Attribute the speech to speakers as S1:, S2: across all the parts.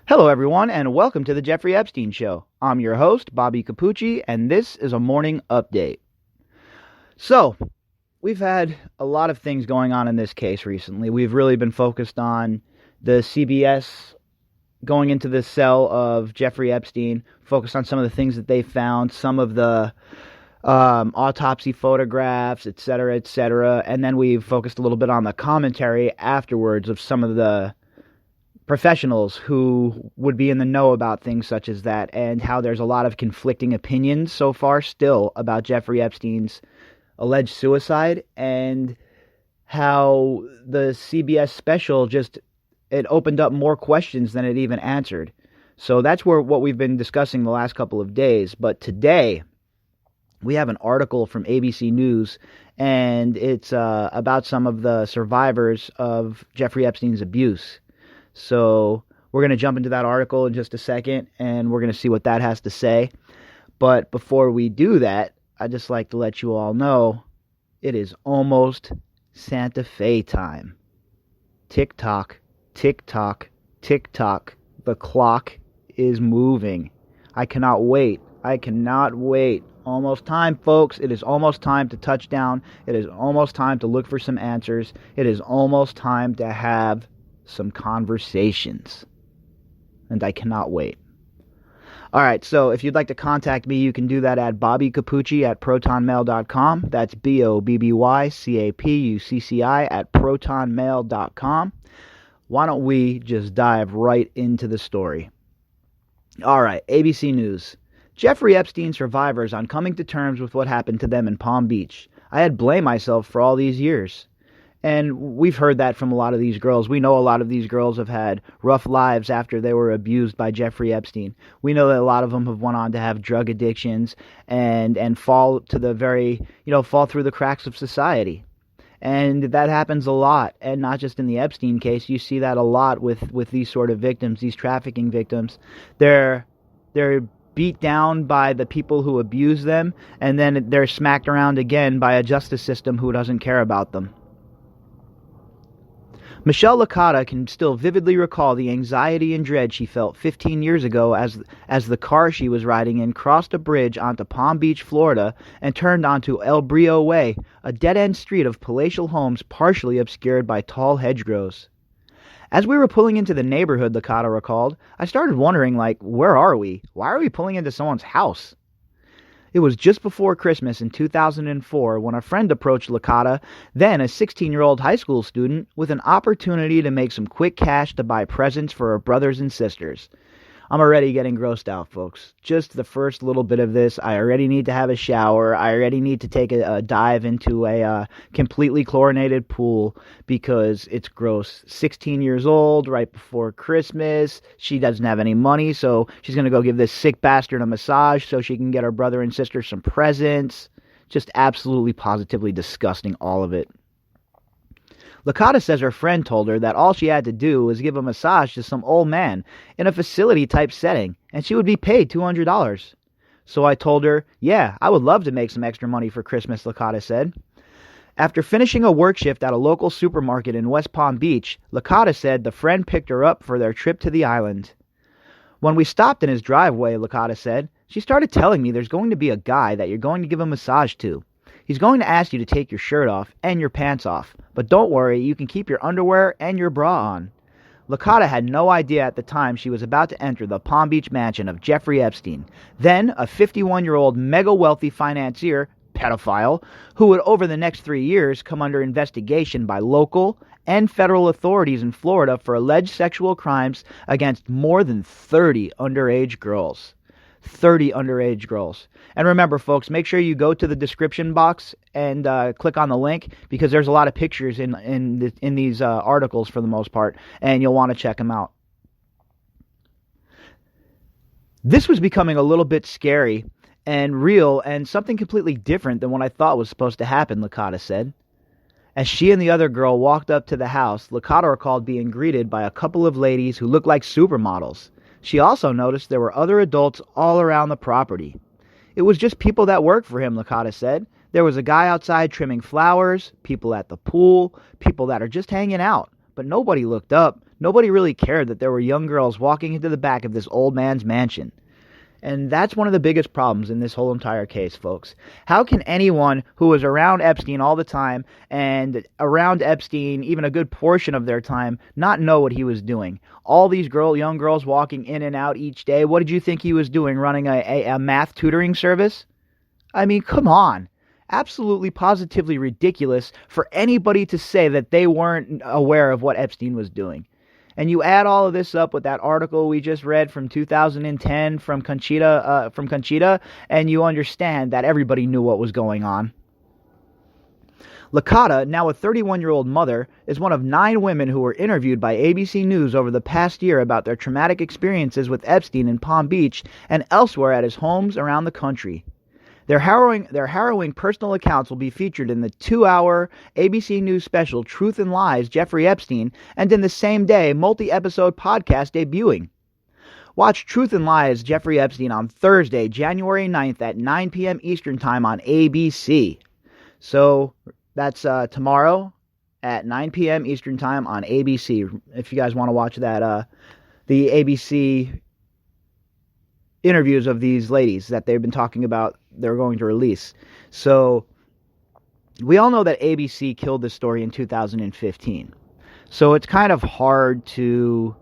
S1: Hello, everyone, and welcome to the Jeffrey Epstein Show. I'm your host, Bobbycapucci, and this is a morning update. So, we've had a lot of things going on in this case recently. We've really been focused on the CBS going into the cell of Jeffrey Epstein, focused on some of the things that they found, some of the autopsy photographs, etc., and then we've focused a little bit on the commentary afterwards of some of the professionals who would be in the know about things such as that, and how there's a lot of conflicting opinions so far still about Jeffrey Epstein's alleged suicide, and how the CBS special it opened up more questions than it even answered. So that's what we've been discussing the last couple of days. But today we have an article from ABC News, and it's about some of the survivors of Jeffrey Epstein's abuse. So we're going to jump into that article in just a second, and we're going to see what that has to say. But before we do that, I'd just like to let you all know it is almost Santa Fe time. Tick tock, tick tock, tick tock. The clock is moving. I cannot wait. I cannot wait. Almost time, folks. It is almost time to touch down. It is almost time to look for some answers. It is almost time to have some conversations, and I cannot wait. All right, so if you'd like to contact me, you can do that at bobbycapucci@protonmail.com. That's BOBBYCAPUCCI@protonmail.com. Why don't we just dive right into the story? All right, ABC News. Jeffrey Epstein survivors on coming to terms with what happened to them in Palm Beach. I had blamed myself for all these years. And we've heard that from a lot of these girls. We know a lot of these girls have had rough lives after they were abused by Jeffrey Epstein. We know that a lot of them have went on to have drug addictions and fall to the fall through the cracks of society. And that happens a lot, and not just in the Epstein case. You see that a lot with these sort of victims, these trafficking victims. They're beat down by the people who abuse them, and then they're smacked around again by a justice system who doesn't care about them. Michelle Licata can still vividly recall the anxiety and dread she felt 15 years ago as the car she was riding in crossed a bridge onto Palm Beach, Florida, and turned onto El Brio Way, a dead-end street of palatial homes partially obscured by tall hedgerows. As we were pulling into the neighborhood, Licata recalled, I started wondering, where are we? Why are we pulling into someone's house? It was just before Christmas in 2004 when a friend approached Licata, then a 16-year-old high school student, with an opportunity to make some quick cash to buy presents for her brothers and sisters. I'm already getting grossed out, folks. Just the first little bit of this, I already need to have a shower. I already need to take a dive into a completely chlorinated pool because it's gross. 16 years old, right before Christmas. She doesn't have any money, so she's going to go give this sick bastard a massage so she can get her brother and sister some presents. Just absolutely, positively disgusting, all of it. Licata says her friend told her that all she had to do was give a massage to some old man in a facility-type setting, and she would be paid $200. So I told her, yeah, I would love to make some extra money for Christmas, Licata said. After finishing a work shift at a local supermarket in West Palm Beach, Licata said the friend picked her up for their trip to the island. When we stopped in his driveway, Licata said, she started telling me there's going to be a guy that you're going to give a massage to. He's going to ask you to take your shirt off and your pants off, but don't worry, you can keep your underwear and your bra on. Licata had no idea at the time she was about to enter the Palm Beach mansion of Jeffrey Epstein, then a 51-year-old mega-wealthy financier, pedophile, who would over the next 3 years come under investigation by local and federal authorities in Florida for alleged sexual crimes against more than 30 underage girls. 30 underage girls. And remember, folks, make sure you go to the description box and click on the link, because there's a lot of pictures in these articles for the most part, and you'll want to check them out. This was becoming a little bit scary and real, and something completely different than what I thought was supposed to happen, Licata said. As she and the other girl walked up to the house, Licata recalled being greeted by a couple of ladies who looked like supermodels. She also noticed there were other adults all around the property. It was just people that worked for him, Licata said. There was a guy outside trimming flowers, people at the pool, people that are just hanging out. but nobody looked up. Nobody really cared that there were young girls walking into the back of this old man's mansion. And that's one of the biggest problems in this whole entire case, folks. How can anyone who was around Epstein all the time and around Epstein even a good portion of their time not know what he was doing? All these young girls walking in and out each day. What did you think he was doing, running a math tutoring service? I mean, come on. Absolutely, positively ridiculous for anybody to say that they weren't aware of what Epstein was doing. And you add all of this up with that article we just read from 2010 from Conchita, and you understand that everybody knew what was going on. Licata, now a 31-year-old mother, is one of 9 women who were interviewed by ABC News over the past year about their traumatic experiences with Epstein in Palm Beach and elsewhere at his homes around the country. Their harrowing personal accounts will be featured in the 2-hour ABC News special Truth and Lies, Jeffrey Epstein, and in the same day, multi-episode podcast debuting. Watch Truth and Lies, Jeffrey Epstein on Thursday, January 9th at 9 p.m. Eastern Time on ABC. So that's tomorrow at 9 p.m. Eastern Time on ABC. If you guys want to watch that, the ABC interviews of these ladies that they've been talking about they're going to release. So we all know that ABC killed this story in 2015. So it's kind of hard to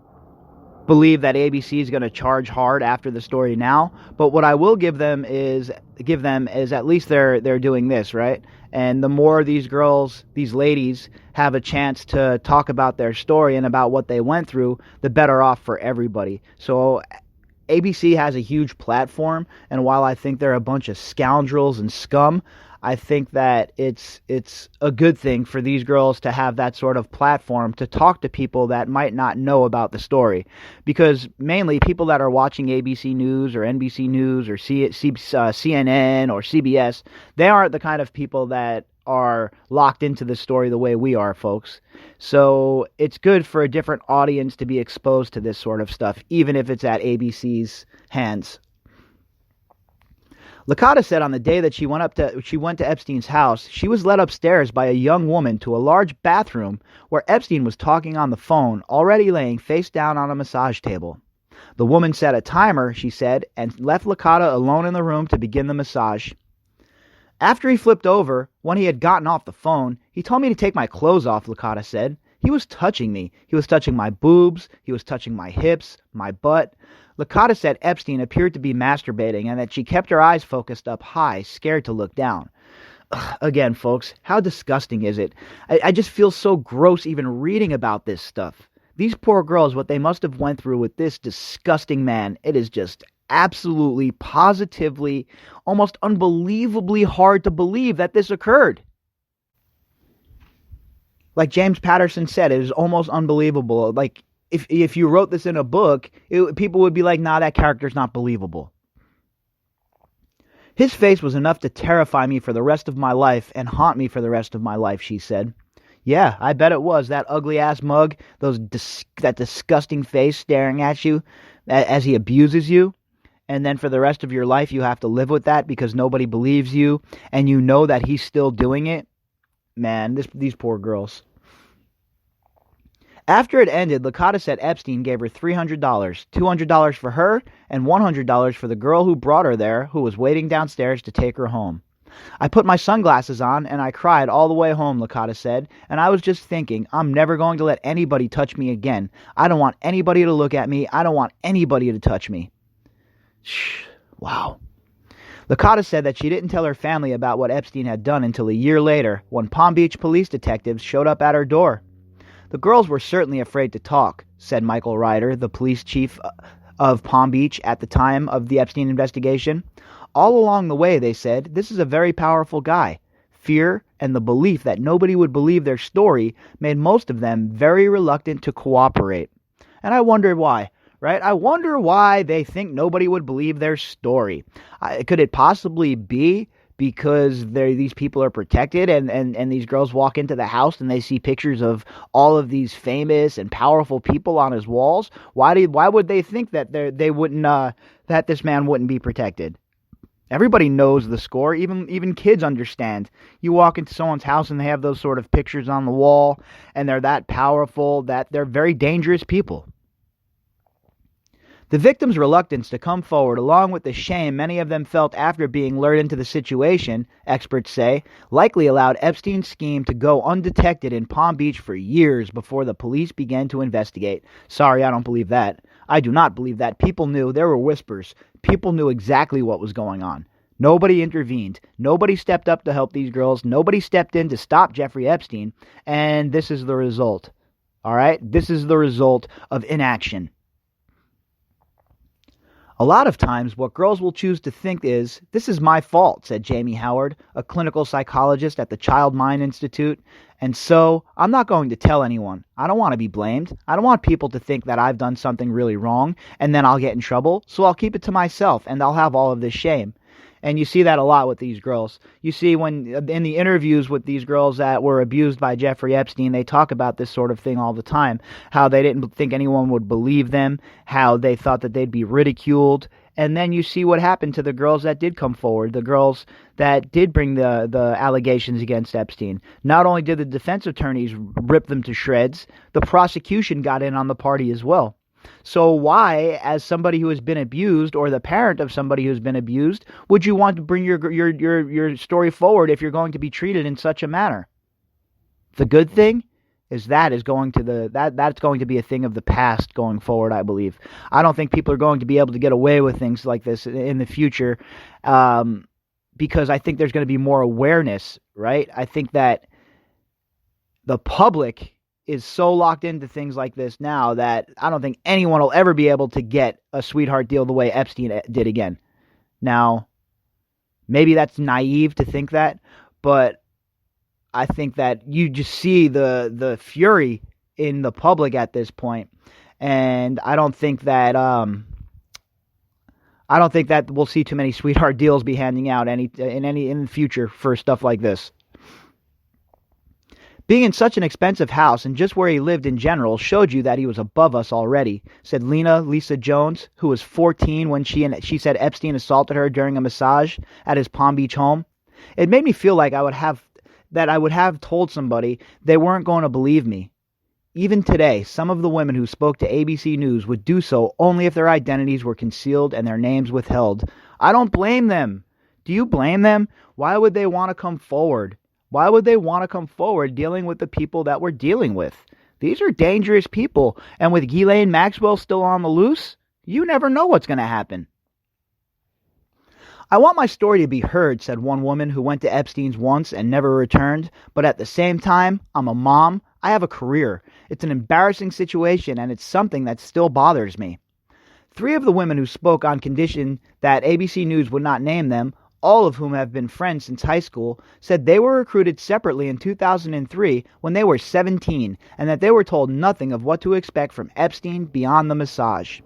S1: believe that ABC is going to charge hard after the story now. But what I will give them is at least they're doing this, right? And the more these girls, these ladies, have a chance to talk about their story and about what they went through, the better off for everybody. So ABC has a huge platform, and while I think they're a bunch of scoundrels and scum, I think that it's a good thing for these girls to have that sort of platform to talk to people that might not know about the story. Because mainly people that are watching ABC News or NBC News or CNN or CBS, they aren't the kind of people that are locked into the story the way we are, folks. So it's good for a different audience to be exposed to this sort of stuff, even if it's at ABC's hands. Licata said on the day that she went to Epstein's house, she was led upstairs by a young woman to a large bathroom where Epstein was talking on the phone, already laying face down on a massage table. The woman set a timer, she said, and left Licata alone in the room to begin the massage. After he flipped over, when he had gotten off the phone, he told me to take my clothes off, Licata said. He was touching me. He was touching my boobs. He was touching my hips, my butt. Licata said Epstein appeared to be masturbating and that she kept her eyes focused up high, scared to look down. Again, folks, how disgusting is it? I just feel so gross even reading about this stuff. These poor girls, what they must have went through with this disgusting man, it is just absolutely, positively, almost unbelievably hard to believe that this occurred. Like James Patterson said, it is almost unbelievable. Like, if you wrote this in a book, people would be like, nah, that character's not believable. His face was enough to terrify me for the rest of my life and haunt me for the rest of my life, she said. Yeah, I bet it was. That ugly-ass mug, that disgusting face staring at you as he abuses you. And then for the rest of your life, you have to live with that because nobody believes you, and you know that he's still doing it. Man, these poor girls. After it ended, Licata said Epstein gave her $300, $200 for her, and $100 for the girl who brought her there, who was waiting downstairs to take her home. I put my sunglasses on, and I cried all the way home, Licata said, and I was just thinking, I'm never going to let anybody touch me again. I don't want anybody to look at me. I don't want anybody to touch me. Wow. Licata said that she didn't tell her family about what Epstein had done until a year later, when Palm Beach police detectives showed up at her door. The girls were certainly afraid to talk, said Michael Ryder, the police chief of Palm Beach at the time of the Epstein investigation. All along the way, they said, this is a very powerful guy. Fear and the belief that nobody would believe their story made most of them very reluctant to cooperate. And I wondered why. Right? I wonder why they think nobody would believe their story. Could it possibly be because these people are protected and these girls walk into the house and they see pictures of all of these famous and powerful people on his walls? Why would they think that they wouldn't that this man wouldn't be protected? Everybody knows the score. Even kids understand. You walk into someone's house and they have those sort of pictures on the wall, and they're that powerful that they're very dangerous people. The victims' reluctance to come forward, along with the shame many of them felt after being lured into the situation, experts say, likely allowed Epstein's scheme to go undetected in Palm Beach for years before the police began to investigate. Sorry, I don't believe that. I do not believe that. People knew. There were whispers. People knew exactly what was going on. Nobody intervened. Nobody stepped up to help these girls. Nobody stepped in to stop Jeffrey Epstein. And this is the result. All right? This is the result of inaction. A lot of times, what girls will choose to think is, this is my fault, said Jamie Howard, a clinical psychologist at the Child Mind Institute, and so I'm not going to tell anyone. I don't want to be blamed. I don't want people to think that I've done something really wrong, and then I'll get in trouble, so I'll keep it to myself, and I'll have all of this shame. And you see that a lot with these girls. You see when in the interviews with these girls that were abused by Jeffrey Epstein, they talk about this sort of thing all the time. How they didn't think anyone would believe them, how they thought that they'd be ridiculed. And then you see what happened to the girls that did come forward, the girls that did bring the allegations against Epstein. Not only did the defense attorneys rip them to shreds, the prosecution got in on the party as well. So why, as somebody who has been abused, or the parent of somebody who's been abused, would you want to bring your story forward if you're going to be treated in such a manner? The good thing is that's going to be a thing of the past going forward, I believe. I don't think people are going to be able to get away with things like this in the future, because I think there's going to be more awareness, right? I think that the public is so locked into things like this now that I don't think anyone will ever be able to get a sweetheart deal the way Epstein did again. Now, maybe that's naive to think that, but I think that you just see the fury in the public at this point, and I don't think that we'll see too many sweetheart deals be handing out in the future for stuff like this. Being in such an expensive house and just where he lived in general showed you that he was above us already, said Lisa Jones, who was 14 when she said Epstein assaulted her during a massage at his Palm Beach home. It made me feel like I would have told somebody they weren't going to believe me. Even today, some of the women who spoke to ABC News would do so only if their identities were concealed and their names withheld. I don't blame them. Do you blame them? Why would they want to come forward? Why would they want to come forward dealing with the people that we're dealing with? These are dangerous people, and with Ghislaine Maxwell still on the loose, you never know what's going to happen. I want my story to be heard, said one woman who went to Epstein's once and never returned, but at the same time, I'm a mom, I have a career. It's an embarrassing situation, and it's something that still bothers me. 3 of the women who spoke on condition that ABC News would not name them, all of whom have been friends since high school, said they were recruited separately in 2003 when they were 17, and that they were told nothing of what to expect from Epstein beyond the massage.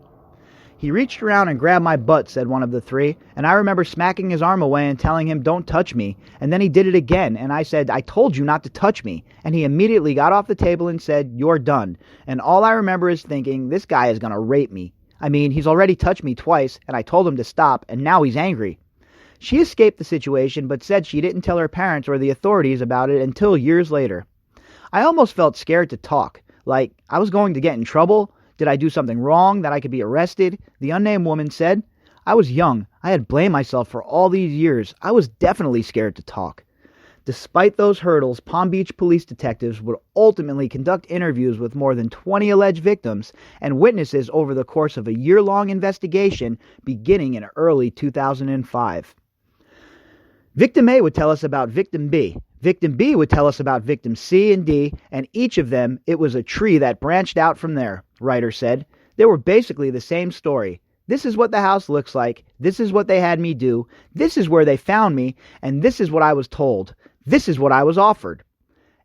S1: He reached around and grabbed my butt, said one of the 3, and I remember smacking his arm away and telling him, don't touch me, and then he did it again, and I said, I told you not to touch me, and he immediately got off the table and said, you're done, and all I remember is thinking, this guy is going to rape me. I mean, he's already touched me twice, and I told him to stop, and now he's angry. She escaped the situation, but said she didn't tell her parents or the authorities about it until years later. I almost felt scared to talk, like I was going to get in trouble. Did I do something wrong that I could be arrested? The unnamed woman said, I was young. I had blamed myself for all these years. I was definitely scared to talk. Despite those hurdles, Palm Beach police detectives would ultimately conduct interviews with more than 20 alleged victims and witnesses over the course of a year-long investigation beginning in early 2005. Victim A would tell us about Victim B. Victim B would tell us about Victim C and D, and each of them, it was a tree that branched out from there, Ryder said. They were basically the same story. This is what the house looks like. This is what they had me do. This is where they found me, and this is what I was told. This is what I was offered.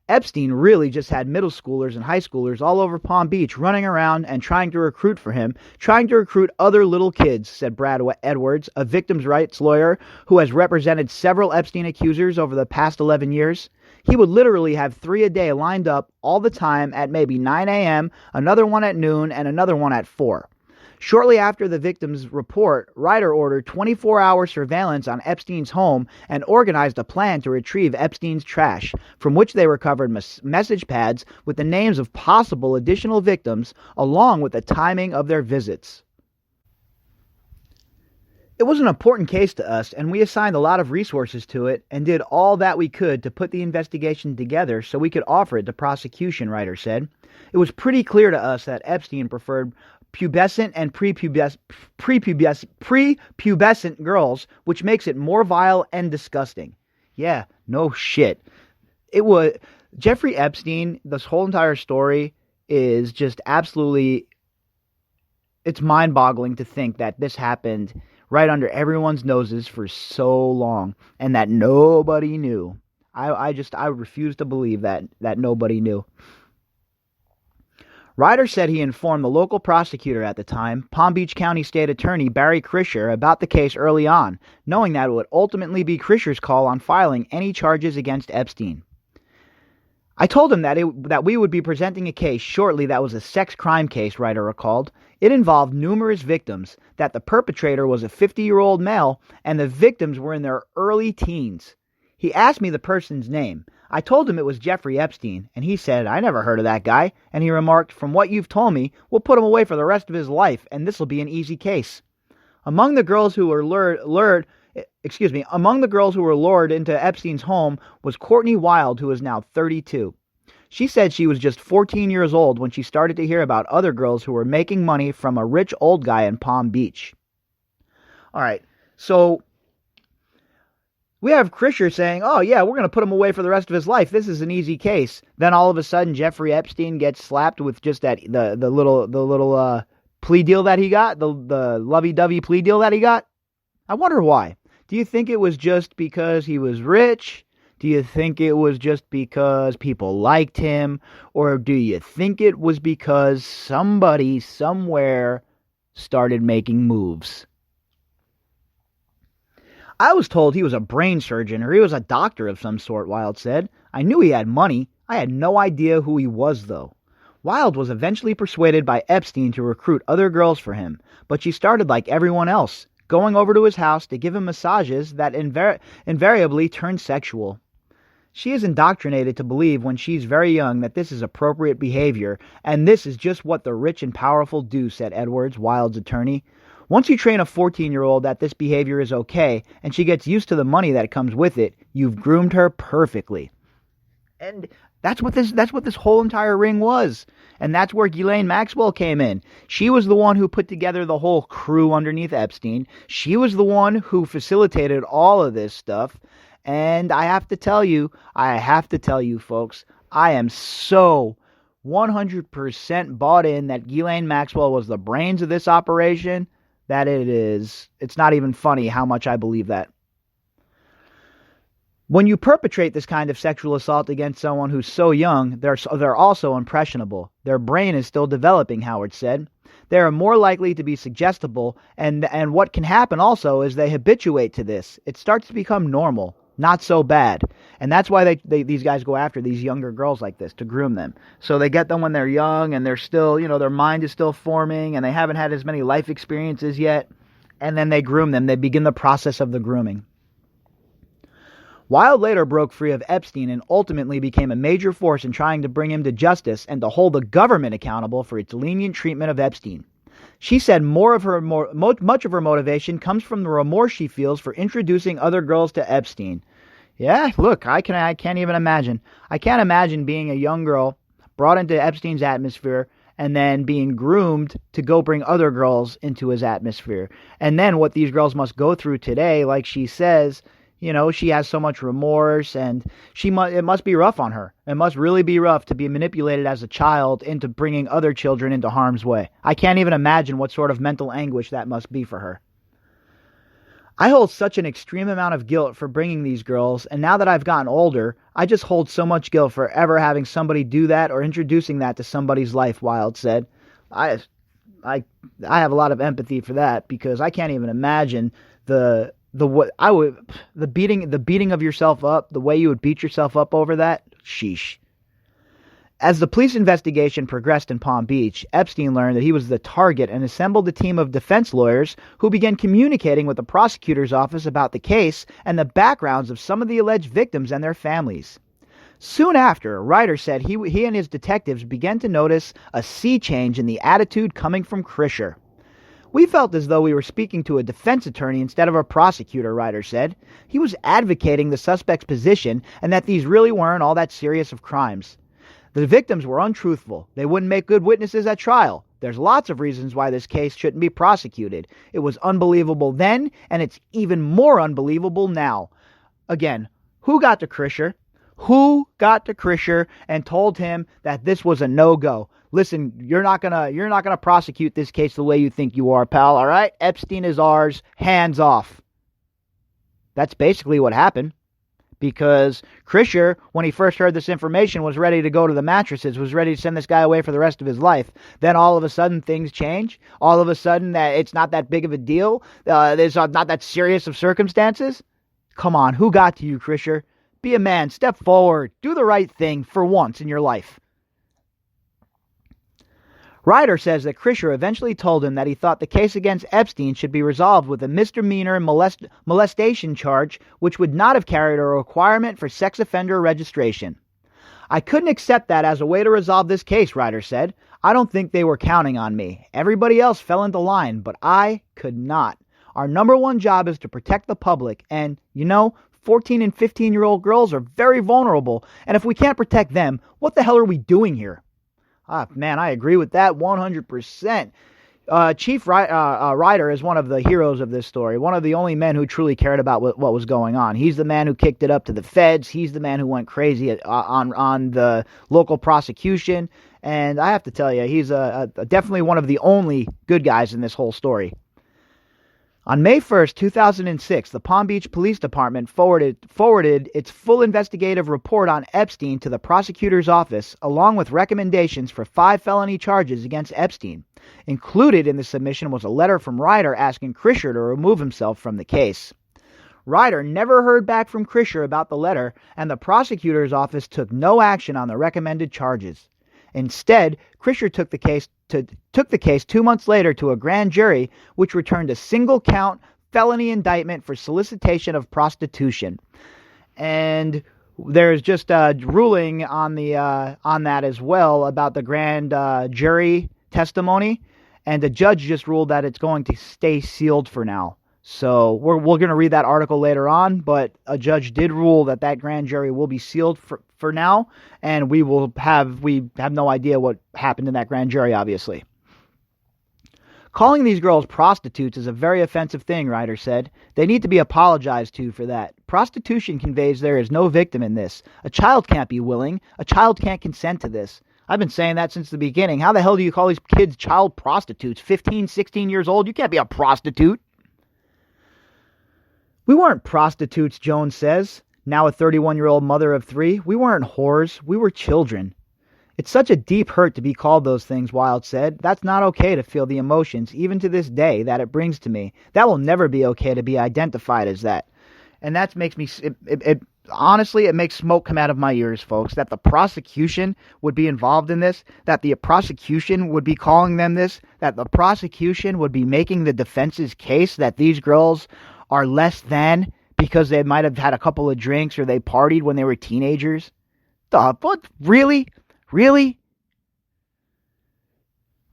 S1: Epstein really just had middle schoolers and high schoolers all over Palm Beach running around and trying to recruit for him, trying to recruit other little kids, said Brad Edwards, a victims' rights lawyer who has represented several Epstein accusers over the past 11 years. He would literally have 3 a day lined up all the time at maybe 9 a.m., another one at noon, and another one at 4. Shortly after the victim's report, Ryder ordered 24-hour surveillance on Epstein's home and organized a plan to retrieve Epstein's trash, from which they recovered message pads with the names of possible additional victims, along with the timing of their visits. It was an important case to us, and we assigned a lot of resources to it and did all that we could to put the investigation together so we could offer it to prosecution, Ryder said. It was pretty clear to us that Epstein preferred pubescent and prepubescent girls, which makes it more vile and disgusting. Yeah, no shit. It was Jeffrey Epstein. This whole entire story is just absolutely, it's mind-boggling to think that this happened right under everyone's noses for so long, and that nobody knew. I refuse to believe that nobody knew. Ryder said he informed the local prosecutor at the time, Palm Beach County State Attorney Barry Krischer, about the case early on, knowing that it would ultimately be Krischer's call on filing any charges against Epstein. I told him that we would be presenting a case shortly that was a sex crime case, Ryder recalled. It involved numerous victims, that the perpetrator was a 50-year-old male, and the victims were in their early teens. He asked me the person's name. I told him it was Jeffrey Epstein, and he said, "I never heard of that guy," and he remarked, "From what you've told me, we'll put him away for the rest of his life, and this'll be an easy case." Among the girls who were lured into Epstein's home was Courtney Wild, who is now 32. She said she was just 14 years old when she started to hear about other girls who were making money from a rich old guy in Palm Beach. All right, so we have Krischer saying, "Oh yeah, we're going to put him away for the rest of his life. This is an easy case." Then all of a sudden, Jeffrey Epstein gets slapped with just the little plea deal that he got, the lovey-dovey plea deal that he got. I wonder why. Do you think it was just because he was rich? Do you think it was just because people liked him? Or do you think it was because somebody somewhere started making moves? I was told he was a brain surgeon or he was a doctor of some sort, Wild said. I knew he had money. I had no idea who he was, though. Wild was eventually persuaded by Epstein to recruit other girls for him, but she started like everyone else, going over to his house to give him massages that invariably turned sexual. She is indoctrinated to believe when she's very young that this is appropriate behavior, and this is just what the rich and powerful do, said Edwards, Wild's attorney. Once you train a 14-year-old that this behavior is okay, and she gets used to the money that comes with it, you've groomed her perfectly. And that's what this whole entire ring was. And that's where Ghislaine Maxwell came in. She was the one who put together the whole crew underneath Epstein. She was the one who facilitated all of this stuff. And I have to tell you, folks, I am so 100% bought in that Ghislaine Maxwell was the brains of this operation that it's not even funny how much I believe that. When you perpetrate this kind of sexual assault against someone who's so young, they're also impressionable. Their brain is still developing, Howard said. They are more likely to be suggestible, and what can happen also is they habituate to this. It starts to become normal. Not so bad. And that's why these guys go after these younger girls like this, to groom them. So they get them when they're young and they're still, their mind is still forming and they haven't had as many life experiences yet. And then they groom them. They begin the process of the grooming. Wild later broke free of Epstein and ultimately became a major force in trying to bring him to justice and to hold the government accountable for its lenient treatment of Epstein. She said much of her motivation comes from the remorse she feels for introducing other girls to Epstein. Yeah, look, I can't even imagine. I can't imagine being a young girl brought into Epstein's atmosphere and then being groomed to go bring other girls into his atmosphere. And then what these girls must go through today, like she says, she has so much remorse, and it must be rough on her. It must really be rough to be manipulated as a child into bringing other children into harm's way. I can't even imagine what sort of mental anguish that must be for her. I hold such an extreme amount of guilt for bringing these girls, and now that I've gotten older, I just hold so much guilt for ever having somebody do that or introducing that to somebody's life, Wild said. I have a lot of empathy for that, because I can't even imagine the beating of yourself up, the way you would beat yourself up over that. Sheesh. As the police investigation progressed in Palm Beach, Epstein learned that he was the target and assembled a team of defense lawyers who began communicating with the prosecutor's office about the case and the backgrounds of some of the alleged victims and their families. Soon after, Ryder said he and his detectives began to notice a sea change in the attitude coming from Krischer. "We felt as though we were speaking to a defense attorney instead of a prosecutor," Ryder said. He was advocating the suspect's position and that these really weren't all that serious of crimes. The victims were untruthful. They wouldn't make good witnesses at trial. There's lots of reasons why this case shouldn't be prosecuted. It was unbelievable then, and it's even more unbelievable now. Again, who got to Krischer? Who got to Krischer and told him that this was a no-go? Listen, you're not gonna prosecute this case the way you think you are, pal, all right? Epstein is ours. Hands off. That's basically what happened. Because Krischer, when he first heard this information, was ready to go to the mattresses, was ready to send this guy away for the rest of his life. Then all of a sudden things change. All of a sudden that it's not that big of a deal. There's not that serious of circumstances. Come on, who got to you, Krischer? Be a man. Step forward. Do the right thing for once in your life. Ryder says that Krischer eventually told him that he thought the case against Epstein should be resolved with a misdemeanor molestation charge, which would not have carried a requirement for sex offender registration. "I couldn't accept that as a way to resolve this case," Ryder said. "I don't think they were counting on me. Everybody else fell into line, but I could not. Our number one job is to protect the public, and, 14 and 15-year-old girls are very vulnerable, and if we can't protect them, what the hell are we doing here?" Man, I agree with that 100%. Chief Ryder is one of the heroes of this story, one of the only men who truly cared about what was going on. He's the man who kicked it up to the feds. He's the man who went crazy on the local prosecution. And I have to tell you, he's definitely one of the only good guys in this whole story. On May 1st, 2006, the Palm Beach Police Department forwarded its full investigative report on Epstein to the prosecutor's office, along with recommendations for 5 felony charges against Epstein. Included in the submission was a letter from Ryder asking Krischer to remove himself from the case. Ryder never heard back from Krischer about the letter, and the prosecutor's office took no action on the recommended charges. Instead, Krischer took the case 2 months later to a grand jury, which returned a single-count felony indictment for solicitation of prostitution. And there's just a ruling on that as well about the grand jury testimony, and the judge just ruled that it's going to stay sealed for now. So we're going to read that article later on, but a judge did rule that grand jury will be sealed for now, and we have no idea what happened in that grand jury, obviously. Calling these girls prostitutes is a very offensive thing, Ryder said. They need to be apologized to for that. Prostitution conveys there is no victim in this. A child can't be willing. A child can't consent to this. I've been saying that since the beginning. How the hell do you call these kids child prostitutes? 15, 16 years old? You can't be a prostitute. "We weren't prostitutes," Jones says, now a 31-year-old mother of 3. "We weren't whores. We were children." "It's such a deep hurt to be called those things," Wild said. "That's not okay to feel the emotions, even to this day, that it brings to me. That will never be okay to be identified as that." And that makes me, honestly, it makes smoke come out of my ears, folks, that the prosecution would be involved in this, that the prosecution would be calling them this, that the prosecution would be making the defense's case that these girls are less than because they might have had a couple of drinks or they partied when they were teenagers. What? Really? Really?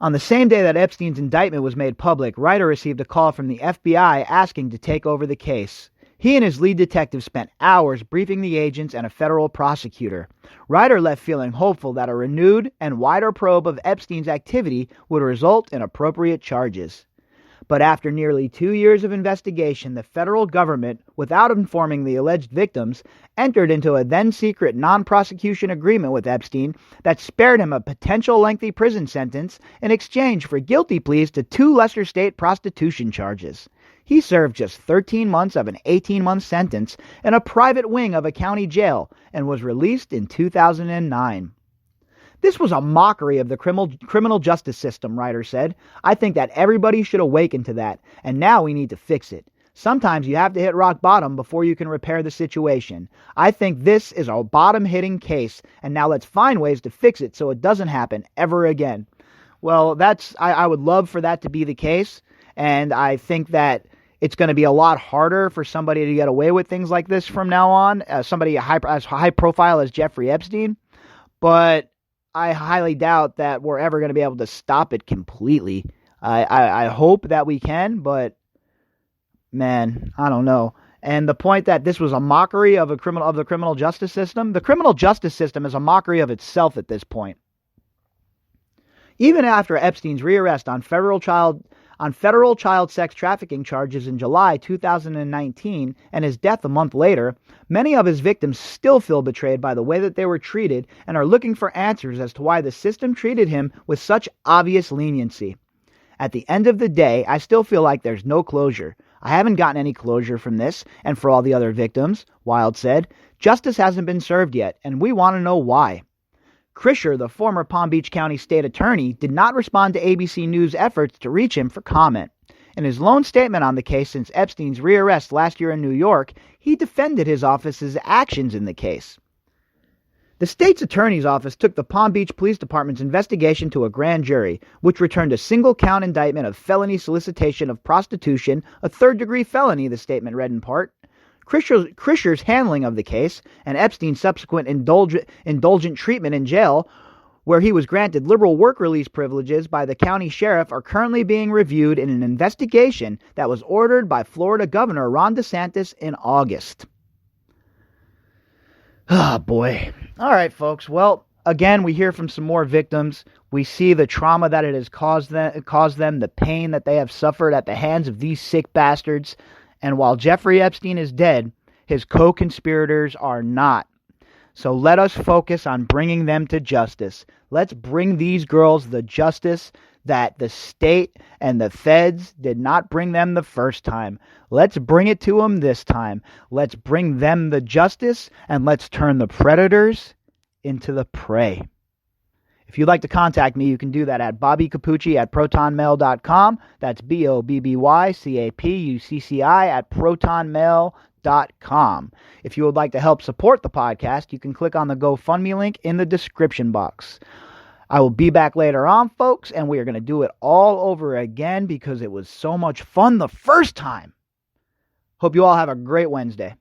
S1: On the same day that Epstein's indictment was made public, Ryder received a call from the FBI asking to take over the case. He and his lead detective spent hours briefing the agents and a federal prosecutor. Ryder left feeling hopeful that a renewed and wider probe of Epstein's activity would result in appropriate charges. But after nearly 2 years of investigation, the federal government, without informing the alleged victims, entered into a then-secret non-prosecution agreement with Epstein that spared him a potential lengthy prison sentence in exchange for guilty pleas to 2 lesser state prostitution charges. He served just 13 months of an 18-month sentence in a private wing of a county jail and was released in 2009. "This was a mockery of the criminal justice system," Ryder said. "I think that everybody should awaken to that, and now we need to fix it. Sometimes you have to hit rock bottom before you can repair the situation. I think this is a bottom-hitting case, and now let's find ways to fix it so it doesn't happen ever again. Well, I would love for that to be the case, and I think that it's going to be a lot harder for somebody to get away with things like this from now on, somebody as high profile as Jeffrey Epstein, but I highly doubt that we're ever going to be able to stop it completely. I hope that we can, but man, I don't know. And the point that this was a mockery of the criminal justice system, the criminal justice system is a mockery of itself at this point. Even after Epstein's rearrest on federal child sex trafficking charges in July 2019 and his death a month later, many of his victims still feel betrayed by the way that they were treated and are looking for answers as to why the system treated him with such obvious leniency. At the end of the day, I still feel like there's no closure. I haven't gotten any closure from this, and for all the other victims, Wild said, justice hasn't been served yet, and we want to know why. Krischer, the former Palm Beach County state attorney, did not respond to ABC News' efforts to reach him for comment. In his lone statement on the case since Epstein's rearrest last year in New York, he defended his office's actions in the case. The state's attorney's office took the Palm Beach Police Department's investigation to a grand jury, which returned a single-count indictment of felony solicitation of prostitution, a third-degree felony, the statement read in part. Krischer's handling of the case and Epstein's subsequent indulgent treatment in jail, where he was granted liberal work release privileges by the county sheriff, are currently being reviewed in an investigation that was ordered by Florida Governor Ron DeSantis in August. Oh, boy. All right, folks. Well, again, we hear from some more victims. We see the trauma that it has caused them, the pain that they have suffered at the hands of these sick bastards. And while Jeffrey Epstein is dead, his co-conspirators are not. So let us focus on bringing them to justice. Let's bring these girls the justice that the state and the feds did not bring them the first time. Let's bring it to them this time. Let's bring them the justice, and let's turn the predators into the prey. If you'd like to contact me, you can do that at bobbycapucci@protonmail.com. That's BOBBYCAPUCCI@protonmail.com. If you would like to help support the podcast, you can click on the GoFundMe link in the description box. I will be back later on, folks, and we are going to do it all over again because it was so much fun the first time. Hope you all have a great Wednesday.